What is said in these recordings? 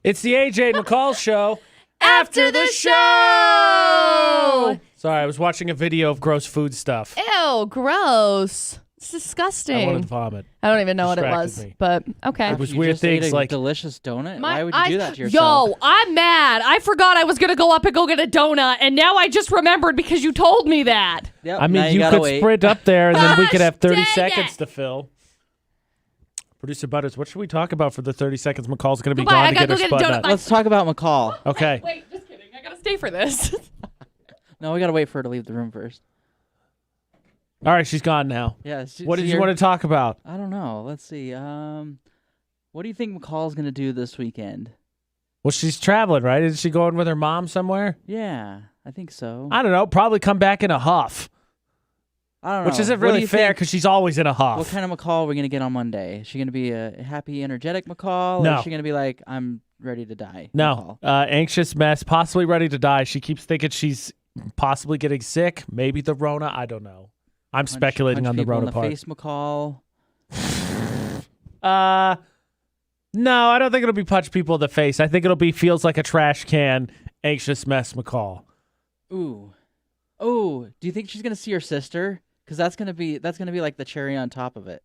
It's the AJ and McCall show. After the show! Sorry, I was watching a video of gross food stuff. Ew, gross. It's disgusting. I wanted to vomit. I don't even know what it Distracted was, me. but okay. It was You weird just ate things a like delicious donut. Why would you do that to yourself? Yo, I'm mad. I forgot I was going to go up and go get a donut, and now I just remembered because you told me that. Yep, I now mean, you gotta could wait. sprint up there and then we could have 30 dang seconds it. to fill. Producer Butters, what should we talk about for the 30 seconds McCall's going to be Goodbye, gone I to gotta get her go get a spud donut. nut? Let's talk about McCall. Okay. Wait, just kidding. I got to stay for this. No, we gotta wait for her to leave the room first. All right, she's gone now. Yeah. What did you want to talk about? I don't know. Let's see. What do you think McCall's gonna do this weekend? Well, she's traveling, right? Is she going with her mom somewhere? Yeah, I think so. I don't know. Probably come back in a huff, I don't know. which isn't What do really you fair think- because she's always in a huff. What kind of McCall are we gonna get on Monday? Is she gonna be a happy, energetic McCall? Or No. is she gonna be like, I'm ready to die? No, McCall? anxious mess, possibly ready to die. She keeps thinking she's possibly getting sick, maybe the Rona. I don't know. I'm speculating punch on the people in Rona the part. face, McCall. No, I don't think it'll be punch people in the face. I think it'll be feels like a trash can, anxious mess McCall. Ooh. Do you think she's gonna see her sister? Because that's gonna be like the cherry on top of it.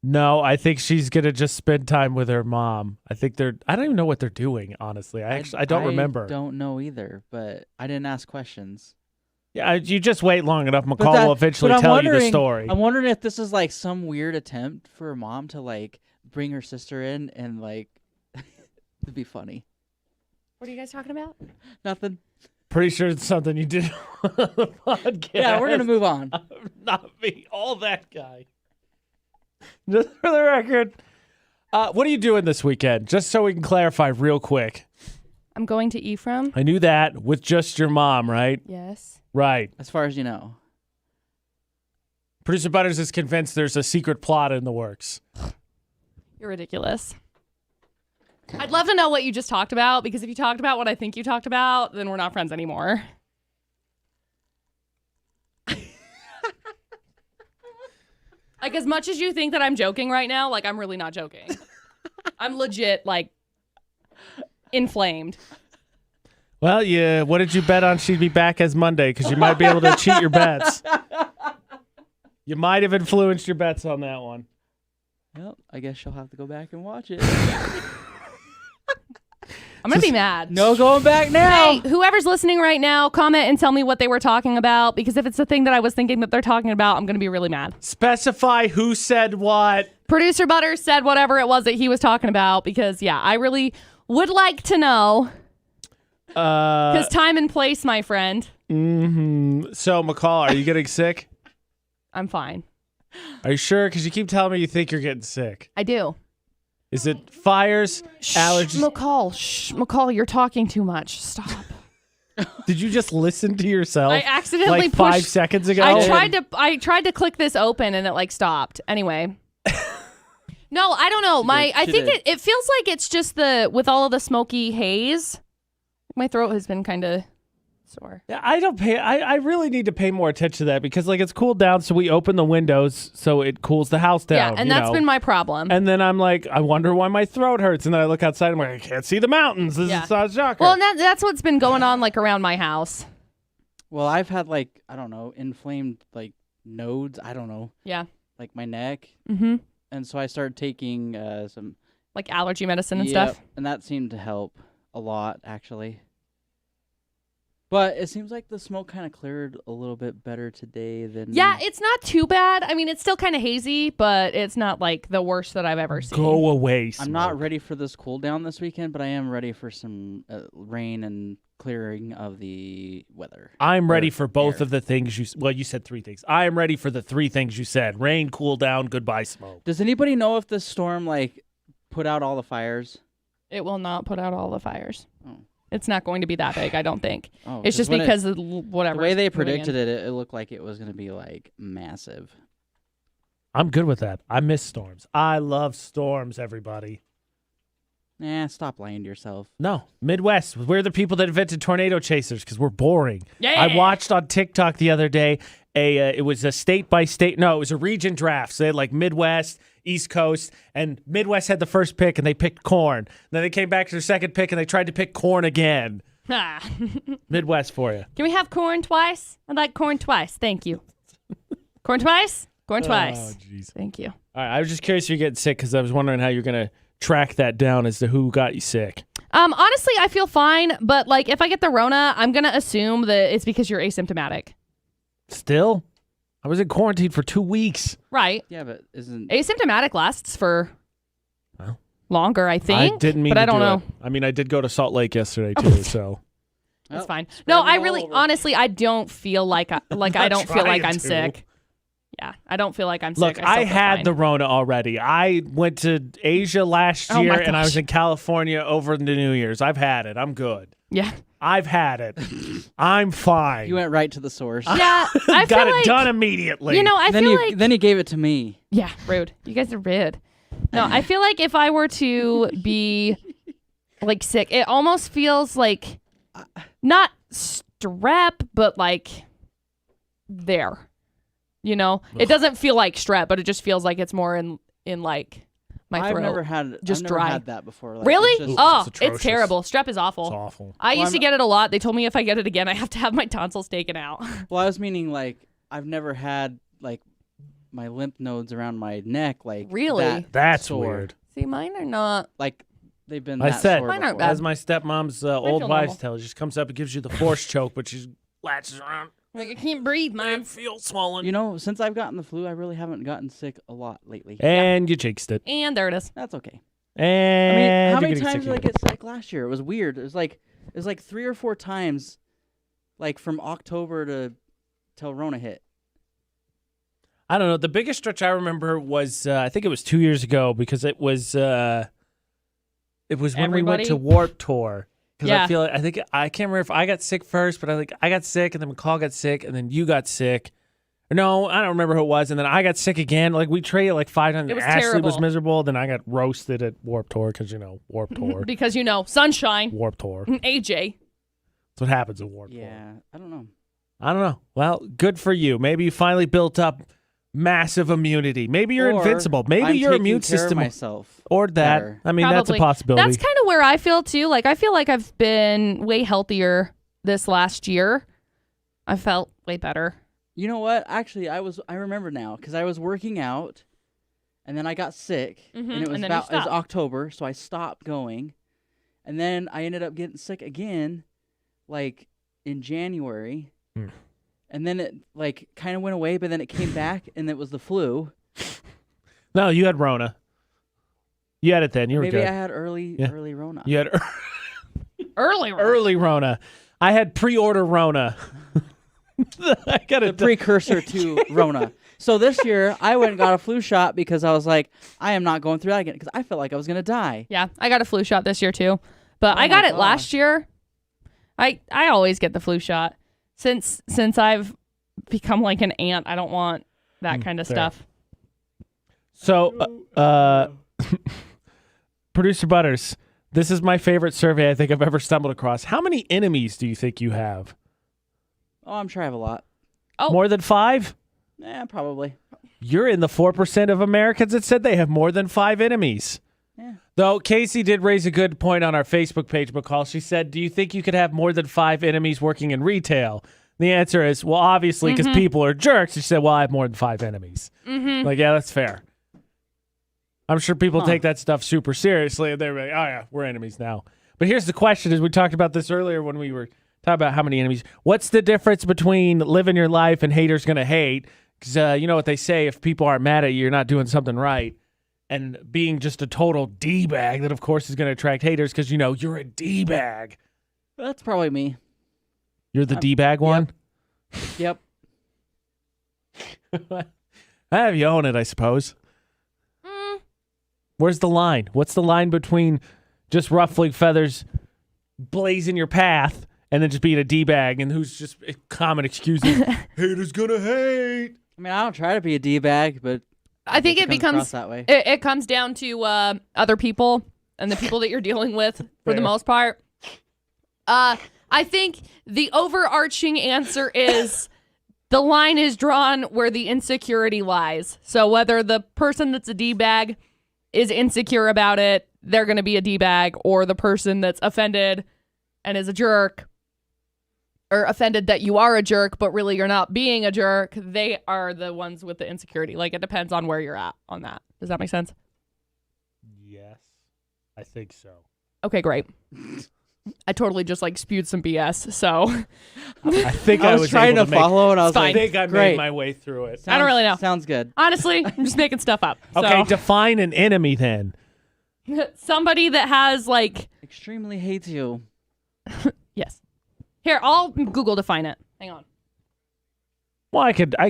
No, I think she's gonna just spend time with her mom. I think I don't even know what they're doing, honestly. I don't remember. I don't know either, but I didn't ask questions. Yeah, you just wait long enough. But McCall that- will eventually but I'm tell you the wondering- story. I'm wondering if this is like some weird attempt for her mom to like bring her sister in and like it'd be funny. What are you guys talking about? Nothing. Pretty sure it's something you did on the podcast. Yeah, we're gonna move on. Not me, all that guy. Just for the record, what are you doing this weekend? Just so we can clarify real quick. I'm going to Ephraim. I knew that with just your mom, right? Yes. Right. As far as you know. Producer Butters is convinced there's a secret plot in the works. You're ridiculous. I'd love to know what you just talked about, because if you talked about what I think you talked about, then we're not friends anymore. Like, as much as you think that I'm joking right now, like, I'm really not joking. I'm legit, like, inflamed. Well, yeah. What did you bet on she'd be back as Monday? Because you might be able to cheat your bets. You might have influenced your bets on that one. Well, I guess she'll have to go back and watch it. I'm going to be mad. No going back now. Hey, whoever's listening right now, comment and tell me what they were talking about, because if it's the thing that I was thinking that they're talking about, I'm going to be really mad. Specify who said what. Producer Butters said whatever it was that he was talking about, because, yeah, I really would like to know. Because time and place, my friend. So, McCall, are you getting sick? I'm fine. Are you sure? Because you keep telling me you think you're getting sick. I do. Is it fires, allergies? McCall, you're talking too much. Stop. Did you just listen to yourself? I accidentally like 5 pushed- seconds ago. I tried to click this open and it like stopped. Anyway. No, I don't know. I think it feels like it's just with all of the smoky haze. My throat has been kind of sore. Yeah, I really need to pay more attention to that, because like it's cooled down, so we open the windows so it cools the house down. Yeah, and that's been my problem. And then I'm like, I wonder why my throat hurts, and then I look outside and I'm like, I can't see the mountains. This is not a shocker. Well, and that's what's been going on like around my house. Well, I've had like, I don't know, inflamed like nodes. I don't know. Yeah. Like my neck. Mm-hmm. And so I started taking some like allergy medicine and stuff. And that seemed to help a lot, actually. But it seems like the smoke kind of cleared a little bit better today than... Yeah, it's not too bad. I mean, it's still kind of hazy, but it's not like the worst that I've ever seen. Go away, smoke. I'm not ready for this cool down this weekend, but I am ready for some rain and clearing of the weather. I'm ready for both air. of the things you said 3 things. I am ready for the 3 things you said. Rain, cool down, goodbye, smoke. Does anybody know if this storm like put out all the fires? It will not put out all the fires. Oh. It's not going to be that big, I don't think. Oh, It's just because of whatever. The way they predicted it, it looked like it was going to be like massive. I'm good with that. I miss storms. I love storms, everybody. Stop lying to yourself. No, Midwest. We're the people that invented tornado chasers because we're boring. Yeah. I watched on TikTok the other day it was a state by state. No, it was a region draft. So they had like Midwest, East Coast, and Midwest had the first pick, and they picked corn. Then they came back to their second pick, and they tried to pick corn again. Ah. Midwest for you. Can we have corn twice? I'd like corn twice. Thank you. Corn twice? Corn twice. Oh, jeez. Thank you. All right, I was just curious if you're getting sick because I was wondering how you're going to track that down as to who got you sick. Honestly, I feel fine, but like if I get the Rona, I'm going to assume that it's because you're asymptomatic. Still? I was in quarantine for 2 weeks. Right. Yeah, but isn't Asymptomatic lasts for Well, longer, I think. I didn't mean but to I don't do know. it. I mean, I did go to Salt Lake yesterday, too, so. That's Oh, fine. spread No, it I all really, over. honestly, I don't feel like I don't feel like trying I'm to. sick. Yeah, I don't feel like I'm Look, sick. I I still feel had fine. the Rona already. I went to Asia last Oh, year, my and I was gosh. in California over the New Year's. I've had it. I'm good. Yeah. I've had it. I'm fine. you went right to the source? Yeah, I feel Got it like, done immediately. You know, I then feel you like then you gave it to me. yeah, rude. You guys are rude. No, I feel like if I were to be like sick, it almost feels like not strep, but like there. You know, it doesn't feel like strep, but it just feels like it's more in like my I've throat. never had Just I've never dry. had that before. Like, Really? it's just- Oh, It's it's, atrocious. terrible. Strep is awful. It's awful. I used to I'm- get it a lot. They told me if I get it again, I have to have my tonsils taken out. well, I was meaning like I've never had like my lymph nodes around my neck like Really? that That's sore. weird. See, mine are not. Like they've been. I that said, sore Mine aren't before. bad. as my stepmom's old feel wives normal. tell, she just comes up and gives you the force choke, but she latches around. Like I can't breathe, I man. feel swollen. You know, since I've gotten the flu, I really haven't gotten sick a lot lately. And you jinxed it. And there it is. That's okay. And I mean, how you're many getting times sick did I again. get sick last year? It was weird. It was like 3 or 4 times, like from October to till Rona hit. I don't know. The biggest stretch I remember was I think it was 2 years ago because it was when we went Everybody? to Warp Tour. Because Yeah. I feel like I can't remember if I got sick first, but I got sick and then McCall got sick and then you got sick. No, I don't remember who it was, and then I got sick again. Like we traded like 5 times. It was Ashley was terrible. miserable. Then I got roasted at Warp Tour because Warp Tour, Because sunshine. Warp Tour. And AJ. That's what happens at Warp Tour. Yeah, I don't know. I don't know. Well, good for you. Maybe you finally built up massive immunity. Maybe you're Or invincible. Maybe I'm your taking immune care of system myself. or that. better. I mean, that's a Probably. possibility. That's kind of where I feel too. Like I feel like I've been way healthier this last year. I felt way better. You know what? Actually, I remember now because I was working out, and then I got sick, and it was and then you it was stopped. October, so I stopped going, and then I ended up getting sick again, like in January, Hmm. and then it like kind of went away, but then it came back, and it was the flu. No, you had Rona. You had it then. You were Maybe good. I had early Rona. You had Early. early Rona. I had pre-order Rona. I got The it. precursor to Rona. So this year, I went and got a flu shot because I was like, I am not going through that again because I felt like I was gonna die. Yeah, I got a flu shot this year too. But Oh I got my it last gosh. year. I always get the flu shot. Since I've become like an ant, I don't want that kind of fair. stuff. So, Producer Butters, this is my favorite survey I think I've ever stumbled across. How many enemies do you think you have? Oh, I'm sure I have a lot. Oh. More than 5? Probably. You're in the 4% of Americans that said they have more than 5 enemies. Yeah. Though Casey did raise a good point on our Facebook page, McCall. She said, do you think you could have more than 5 enemies working in retail? The answer is, well, obviously, because people are jerks. She said, well, I have more than 5 enemies. Like, yeah, that's fair. I'm sure people take that stuff super seriously, and they're like, oh, yeah, we're enemies now. But here's the question, as we talked about this earlier when we were talking about how many enemies. What's the difference between living your life and haters going to hate? Because you know what they say, if people aren't mad at you, you're not doing something right. And being just a total D-bag that, of course, is going to attract haters because, you're a D-bag. That's probably me. You're the D-bag one? Yep. I have you own it, I suppose. Where's the line? What's the line between just ruffling feathers blazing your path and then just being a D-bag and who's just common excuses? Haters gonna hate. I mean, I don't try to be a D-bag, but I think it comes across becomes that way. it comes down to other people and the people that you're dealing with for the Fair. most part. I think the overarching answer is the line is drawn where the insecurity lies. So whether the person that's a D-bag is insecure about it, they're going to be a D-bag, or the person that's offended and is a jerk, or offended that you are a jerk, but really you're not being a jerk, they are the ones with the insecurity. Like, it depends on where you're at on that. Does that make sense? Yes, I think so. Okay, great. I totally just like spewed some BS, so I think I was trying to follow, and I was Fine. I like, think I great. made my way through it. I don't really know. Sounds good. Honestly, I'm just making stuff up. Okay, So, define an enemy then. somebody that has like, Extremely hates you. yes. Here, I'll Google define it. Hang on. Well, I could, I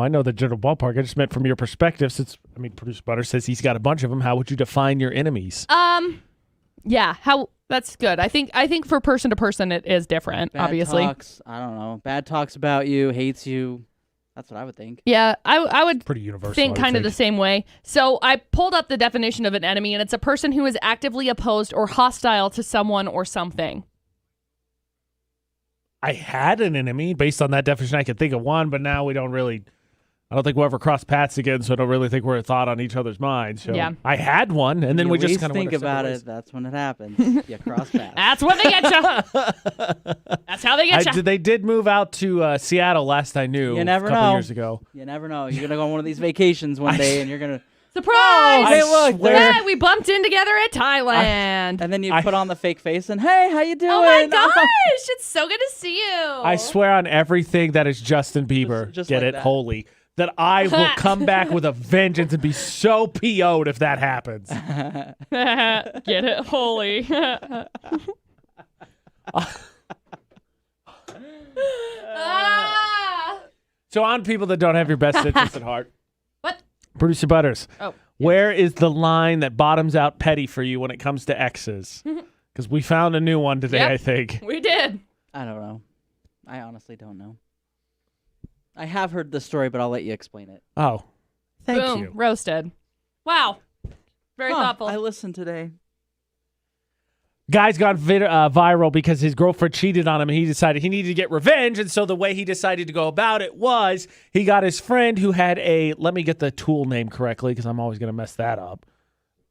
know the general ballpark. I just meant from your perspective, since, Producer Butter says he's got a bunch of them. How would you define your enemies? Yeah, that's good. I think for person to person it is different, Bad obviously. talks, I don't know. Bad talks about you, hates you. That's what I would think. Yeah, I would Pretty universal. think I would kind of the same way. So I pulled up the definition of an enemy, and it's a person who is actively opposed or hostile to someone or something. I had an enemy based on that definition. I could think of one, but now we don't really. I don't think we'll ever cross paths again, so I don't really think we're a thought on each other's minds. So Yeah. I had one, and then You we just least kind of think about it. That's when it happens. You cross paths. That's what they get you. That's how they get you. They did move out to Seattle last I knew. You never a couple know. years ago. You never know. You're gonna go on one of these vacations one day, and you're gonna. Surprise! Hey, look, swear- there. Yeah, we bumped in together at Thailand. And then you put on the fake face and, hey, how you doing? Oh my gosh, it's so good to see you. I swear on everything that is Justin Bieber, Just get like it that. holy, that I will come back with a vengeance and be so PO'd if that happens. Get it, holy. Ah. So on people that don't have your best interests at heart. What? Producer Butters. Oh. Where is the line that bottoms out petty for you when it comes to exes? Because we found a new one today, Yep. I think. We did. I don't know. I honestly don't know. I have heard the story, but I'll let you explain it. Oh, thank Boom. you. Roasted. Wow. Very thoughtful. I listened today. Guy's gone viral because his girlfriend cheated on him and he decided he needed to get revenge. And so the way he decided to go about it was he got his friend who had let me get the tool name correctly because I'm always going to mess that up.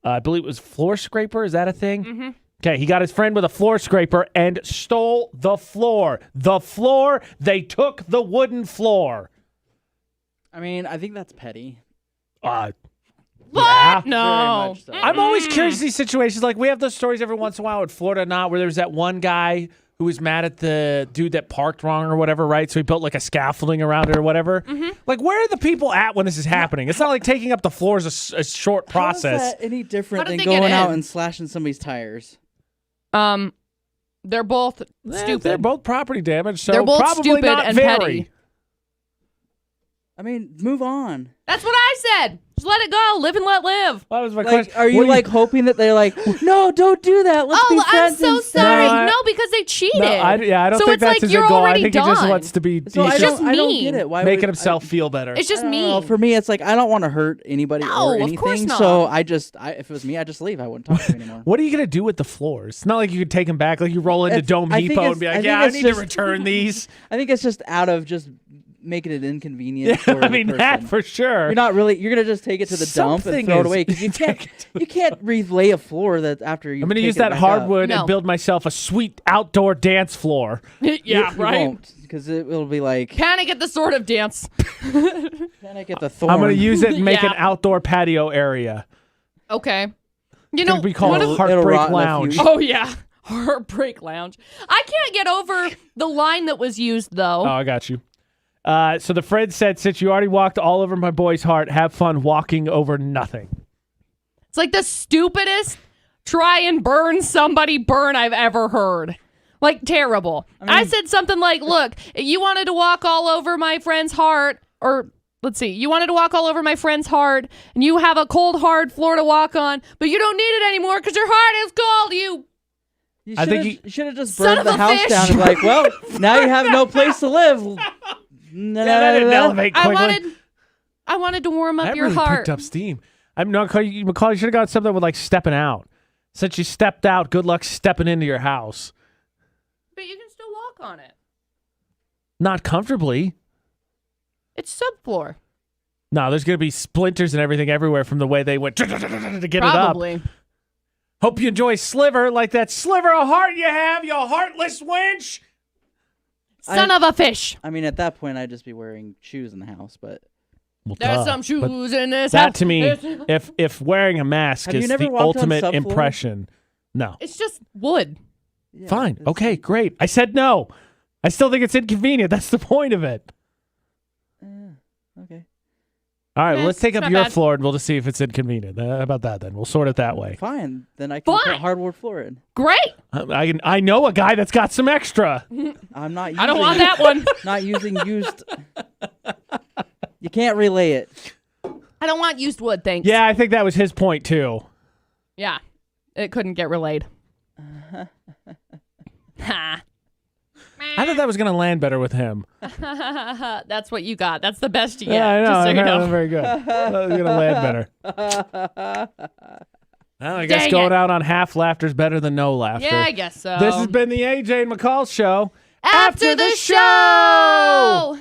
I believe it was floor scraper. Is that a thing? Mm-hmm. Okay, he got his friend with a floor scraper and stole the floor. The floor, they took the wooden floor. I mean, I think that's petty. Yeah. What? Very No. much so. I'm always curious these situations. Like, we have those stories every once in a while in Florida, not where there was that one guy who was mad at the dude that parked wrong or whatever, right? So he built like a scaffolding around it or whatever. Mm-hmm. Like, where are the people at when this is happening? It's not like taking up the floor is a short process. How is that any different How did than they get going out in? and slashing somebody's tires? They're both stupid. They're both property damage, so They're both probably stupid not and very. petty. I mean, move on. That's what I said. Just let it go. Live and let live. That was my Like, question. are you What do like hoping that they're like, no, don't do that. Let's be Oh, I'm friends so instead." sorry. No, No, because they cheated. No, I don't So think it's that's like his you're goal. I already think he just done. wants to be. So It's I just don't mean. get it. Why making would himself feel better. It's just I don't mean. know. For me, it's like I don't want to hurt anybody No, or of anything. course not. So if it was me, I'd just leave. I wouldn't talk to you anymore. What are you gonna do with the floors? It's not like you could take them back. Like you roll into It's- Dome I think Depot and it's- be I like, think "Yeah, I it's need just- to return these." I think it's just out of just making it inconvenient. Yeah, for I mean the that person. for sure. You're not really. You're gonna just take it to the dump Something and throw it is- away because you can't. You can't relay a floor that after you. I'm gonna take use it that back hardwood No. and build myself a sweet outdoor dance floor. Yeah, up. right. Because it'll be like, Panic at the Sword of Dance. can I get the thorn? I'm gonna use it and make Yeah. an outdoor patio area. Okay. You It's know, gonna be called one of- It'll Heartbreak rot in a few Lounge. years. oh yeah, Heartbreak Lounge. I can't get over the line that was used though. Oh, I got you. So the friend said, "Since you already walked all over my boy's heart, have fun walking over nothing." It's like the stupidest try and burn somebody burn I've ever heard. Like, terrible. I said something like, look, you wanted to walk all over my friend's heart, or let's see, you wanted to walk all over my friend's heart, and you have a cold, hard floor to walk on, but you don't need it anymore because your heart is cold, you. You I think you should have just Son burned of the a house fish. down and be like, well, now you have no place to live. Yeah, that didn't elevate quickly. I wanted to warm up That your really heart. picked up steam. I'm not McCall. You should have got something with like stepping out. Since you stepped out, good luck stepping into your house. But you can still walk on it. Not comfortably. It's subfloor. No, there's going to be splinters and everything everywhere from the way they went to get Probably. it up. Hope you enjoy Sliver, like that sliver of heart you have, you heartless wench. Son of a fish. I mean, at that point, I'd just be wearing shoes in the house, but... Well, There's some shoes in this that house. to me, if wearing a mask Have you is never the walked on ultimate subfloor? impression, no. It's just wood. Yeah, Fine. it's- Okay, great. I said no. I still think it's inconvenient. That's the point of it. Okay. All right, well, let's take it's up not your bad. floor and we'll just see if it's inconvenient. How about that then? We'll sort it that way. Fine. Then I can put Fine. hardwood floor in. Great. I know a guy that's got some extra. I'm not using... I don't want that one. Not using used... You can't relay it. I don't want used wood, thanks. Yeah, I think that was his point too. Yeah. It couldn't get relayed. Ha. I thought that was going to land better with him. That's what you got. That's the best you get. Yeah, I know. Just so you Apparently know. very good. That was going to land better. Well, I guess Dang going it. out on half laughter is better than no laughter. Yeah, I guess so. This has been the AJ and McCall show. After the show!